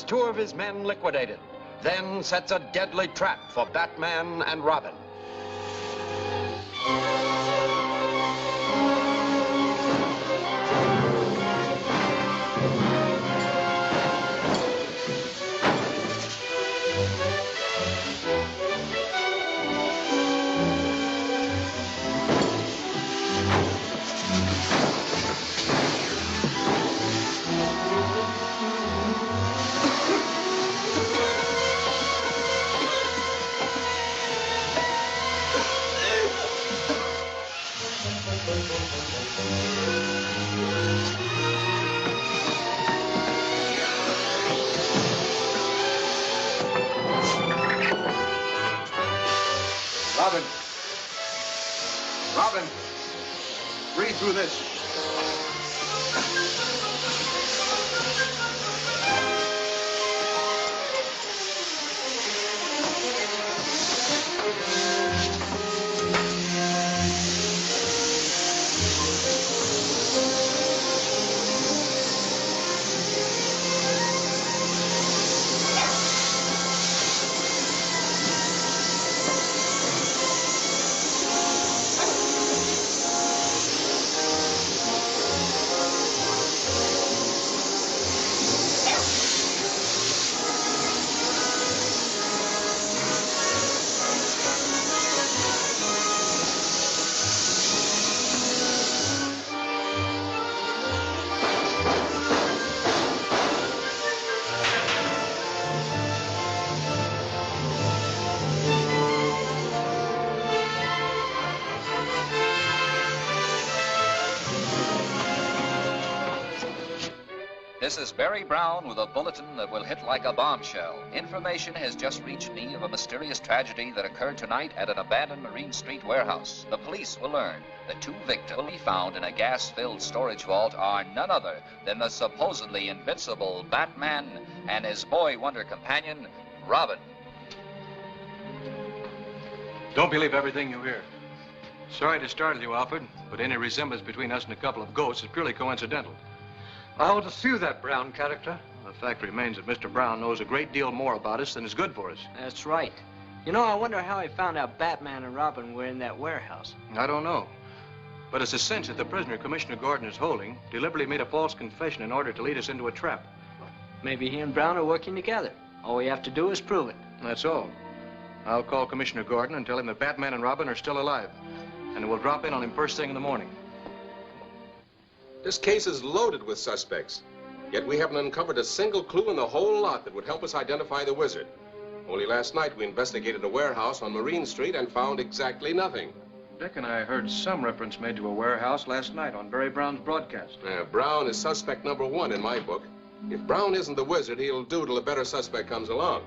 two of his men liquidated, then sets a deadly trap for Batman and Robin. Robin, read through this. This is Barry Brown with a bulletin that will hit like a bombshell. Information has just reached me of a mysterious tragedy that occurred tonight at an abandoned Marine Street warehouse. The police will learn that two victims will be found in a gas-filled storage vault are none other than the supposedly invincible Batman and his boy wonder companion, Robin. Don't believe everything you hear. Sorry to startle you, Alfred, but any resemblance between us and a couple of ghosts is purely coincidental. I want to sue that Brown character. The fact remains that Mr. Brown knows a great deal more about us than is good for us. That's right. You know, I wonder how he found out Batman and Robin were in that warehouse. I don't know. But it's a cinch that the prisoner Commissioner Gordon is holding deliberately made a false confession in order to lead us into a trap. Maybe he and Brown are working together. All we have to do is prove it. That's all. I'll call Commissioner Gordon and tell him that Batman and Robin are still alive. And we'll drop in on him first thing in the morning. This case is loaded with suspects, yet we haven't uncovered a single clue in the whole lot that would help us identify the wizard. Only last night we investigated a warehouse on Marine Street and found exactly nothing. Dick and I heard some reference made to a warehouse last night on Barry Brown's broadcast. Brown is suspect number one in my book. If Brown isn't the wizard, he'll do till a better suspect comes along.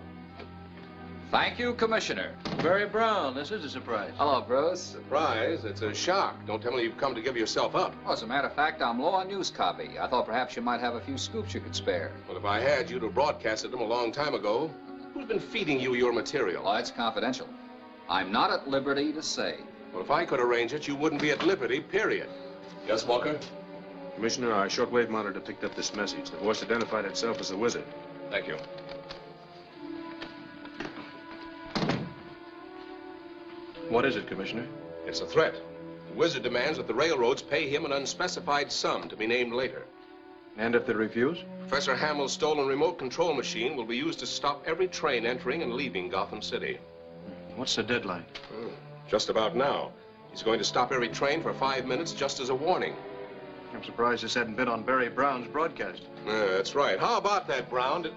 Thank you, Commissioner. Barry Brown, this is a surprise. Hello, Bruce. Surprise? It's a shock. Don't tell me you've come to give yourself up. Well, as a matter of fact, I'm low on news copy. I thought perhaps you might have a few scoops you could spare. Well, if I had, you'd have broadcasted them a long time ago. Who's been feeding you your material? Oh, it's confidential. I'm not at liberty to say. Well, if I could arrange it, you wouldn't be at liberty, period. Yes, Walker? Commissioner, our shortwave monitor picked up this message. The voice identified itself as the wizard. Thank you. What is it, Commissioner? It's a threat. The wizard demands that the railroads pay him an unspecified sum to be named later. And if they refuse? Professor Hamill's stolen remote control machine will be used to stop every train entering and leaving Gotham City. What's the deadline? Just about now. He's going to stop every train for 5 minutes just as a warning. I'm surprised this hadn't been on Barry Brown's broadcast. That's right. How about that, Brown?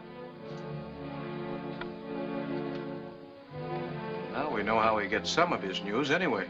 Now we know how he gets some of his news anyway.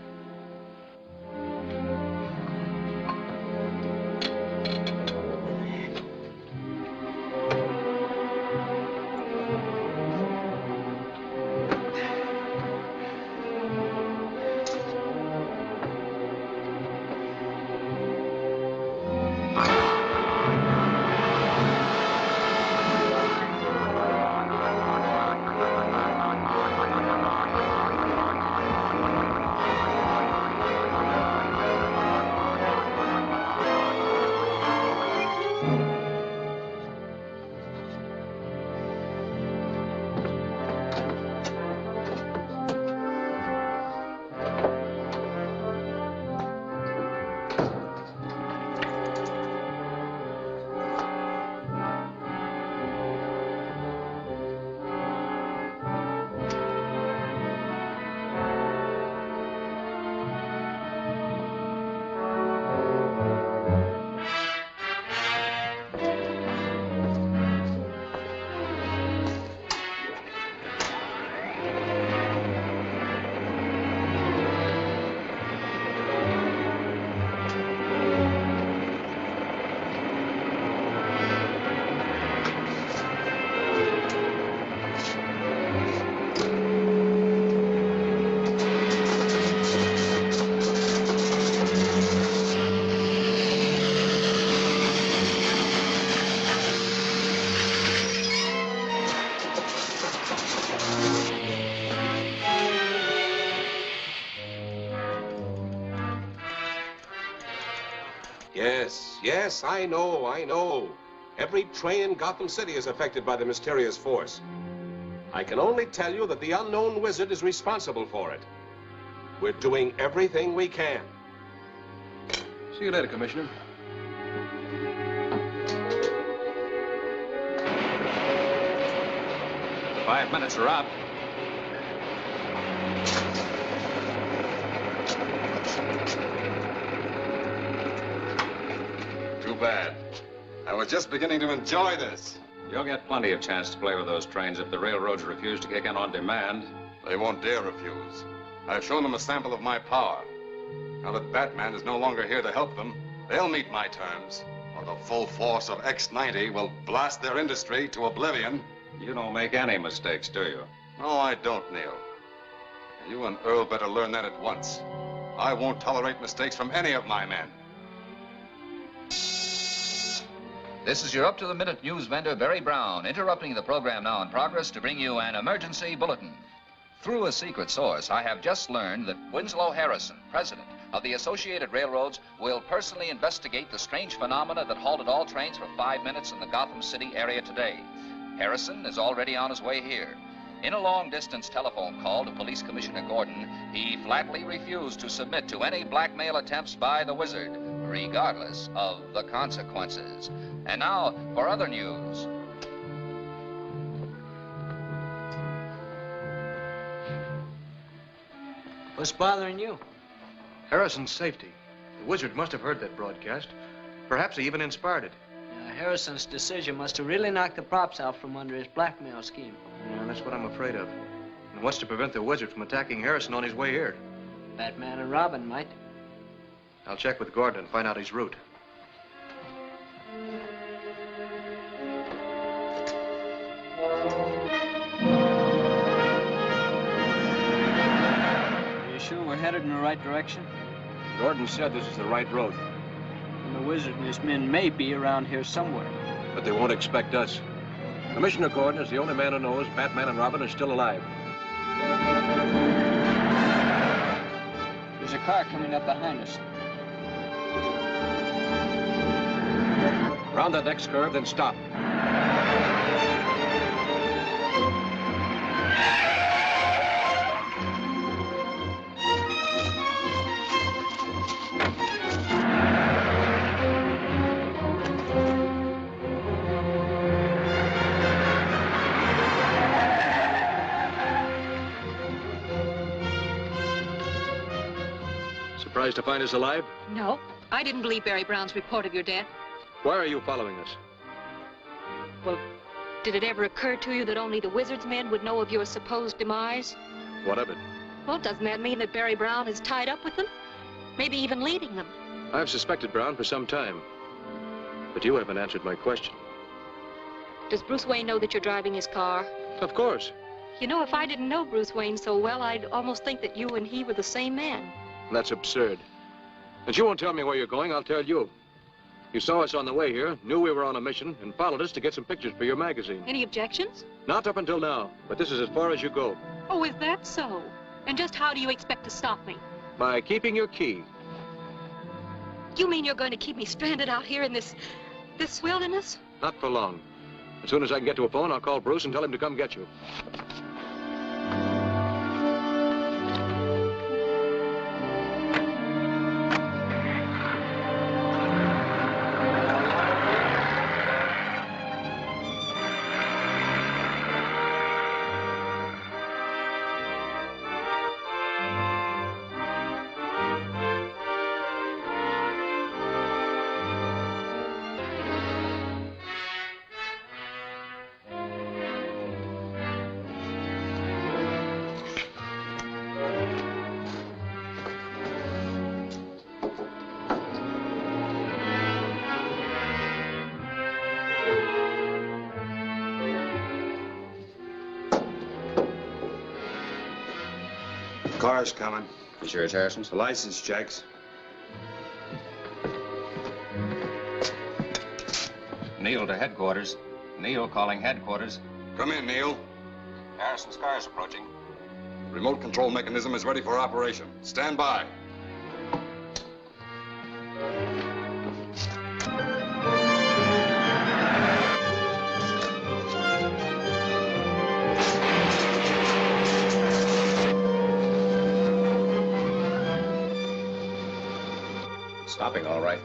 Yes, I know. Every train in Gotham City is affected by the mysterious force. I can only tell you that the unknown wizard is responsible for it. We're doing everything we can. See you later, Commissioner. Five minutes are up. Too bad. I was just beginning to enjoy this. You'll get plenty of chance to play with those trains if the railroads refuse to kick in on demand. They won't dare refuse. I've shown them a sample of my power. Now that Batman is no longer here to help them, they'll meet my terms, or the full force of X-90 will blast their industry to oblivion. You don't make any mistakes, do you? No, I don't, Neil. You and Earl better learn that at once. I won't tolerate mistakes from any of my men. This is your up-to-the-minute news vendor, Barry Brown, interrupting the program now in progress to bring you an emergency bulletin. Through a secret source, I have just learned that Winslow Harrison, president of the Associated Railroads, will personally investigate the strange phenomena that halted all trains for 5 minutes in the Gotham City area today. Harrison is already on his way here. In a long-distance telephone call to Police Commissioner Gordon, he flatly refused to submit to any blackmail attempts by the wizard, regardless of the consequences. And now, for other news. What's bothering you? Harrison's safety. The wizard must have heard that broadcast. Perhaps he even inspired it. Yeah, Harrison's decision must have really knocked the props out from under his blackmail scheme. Yeah, that's what I'm afraid of. And what's to prevent the wizard from attacking Harrison on his way here? Batman and Robin might. I'll check with Gordon and find out his route. Are you sure we're headed in the right direction? Gordon said this is the right road, And the wizard and his men may be around here somewhere. but they won't expect us. Commissioner Gordon is the only man who knows Batman and Robin are still alive. There's a car coming up behind us. Round that next curve, then stop. Surprised to find us alive? No, I didn't believe Barry Brown's report of your death. Why are you following us? Well, did it ever occur to you that only the wizard's men would know of your supposed demise? What of it? Well, doesn't that mean that Barry Brown is tied up with them? Maybe even leading them? I've suspected Brown for some time, but you haven't answered my question. Does Bruce Wayne know that you're driving his car? Of course. You know, if I didn't know Bruce Wayne so well, I'd almost think that you and he were the same man. That's absurd. And you won't tell me where you're going, I'll tell you. You saw us on the way here, knew we were on a mission, and followed us to get some pictures for your magazine. Any objections? Not up until now, but this is as far as you go. Oh, is that so? And just how do you expect to stop me? By keeping your key. You mean you're going to keep me stranded out here in this wilderness? Not for long. As soon as I can get to a phone, I'll call Bruce and tell him to come get you. Car's coming. You sure it's Harrison's? The license checks. Neil to headquarters. Neil calling headquarters. Come in, Neil. Harrison's car's approaching. Remote control mechanism is ready for operation. Stand by. stopping, all right.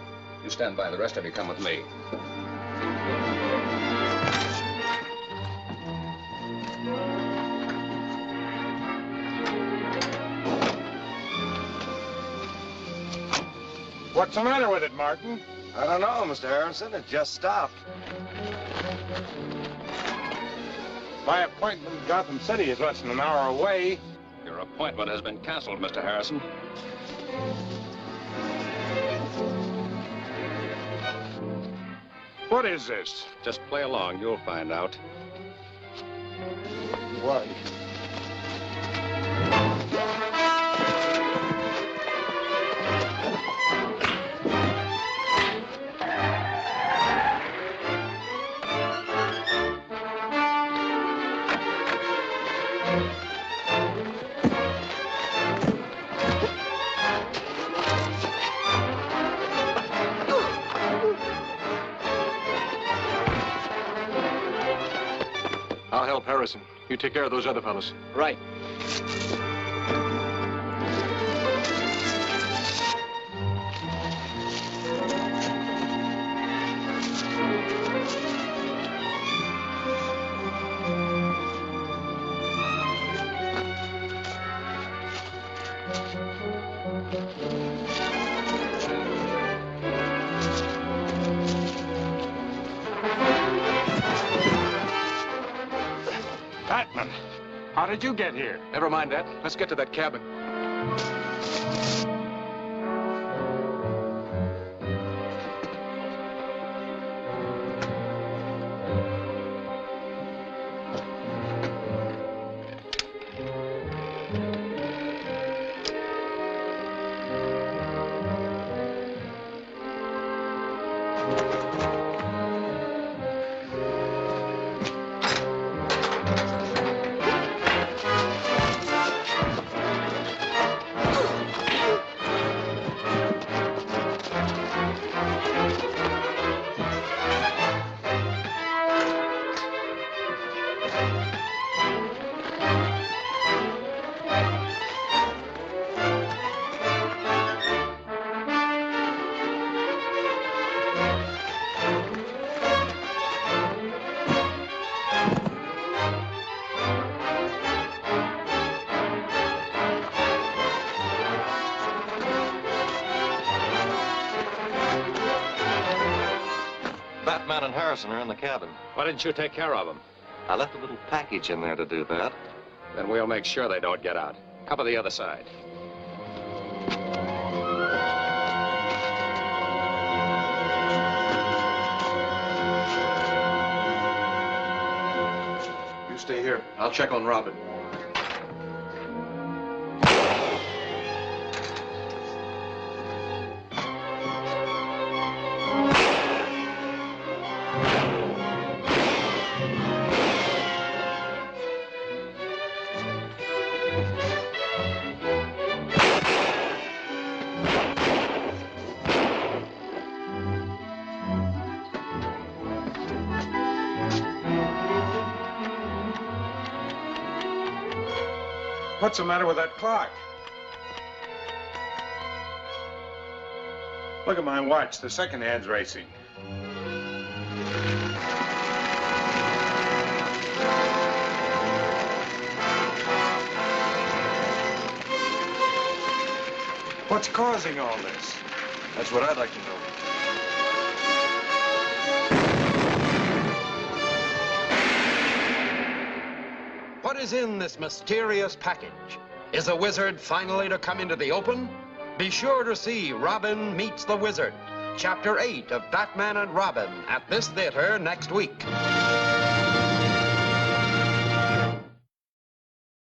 You stand by. The rest of you come with me. What's the matter with it, Martin? I don't know, Mr. Harrison. It just stopped. My appointment in Gotham City is less than an hour away. Your appointment has been canceled, Mr. Harrison. What is this? Just play along. You'll find out. What? I'll help Harrison. You take care of those other fellows. Right. Batman, how did you get here? Never mind that. Let's get to that cabin. Batman and Harrison are in the cabin. Why didn't you take care of them? I left a little package in there to do that. Then we'll make sure they don't get out. Cover the other side. You stay here. I'll check on Robin. What's the matter with that clock? Look at my watch. The second hand's racing. What's causing all this? That's what I'd like to know. What is in this mysterious package? Is a wizard finally to come into the open? Be sure to see Robin Meets the Wizard, Chapter 8 of Batman and Robin at this theater next week.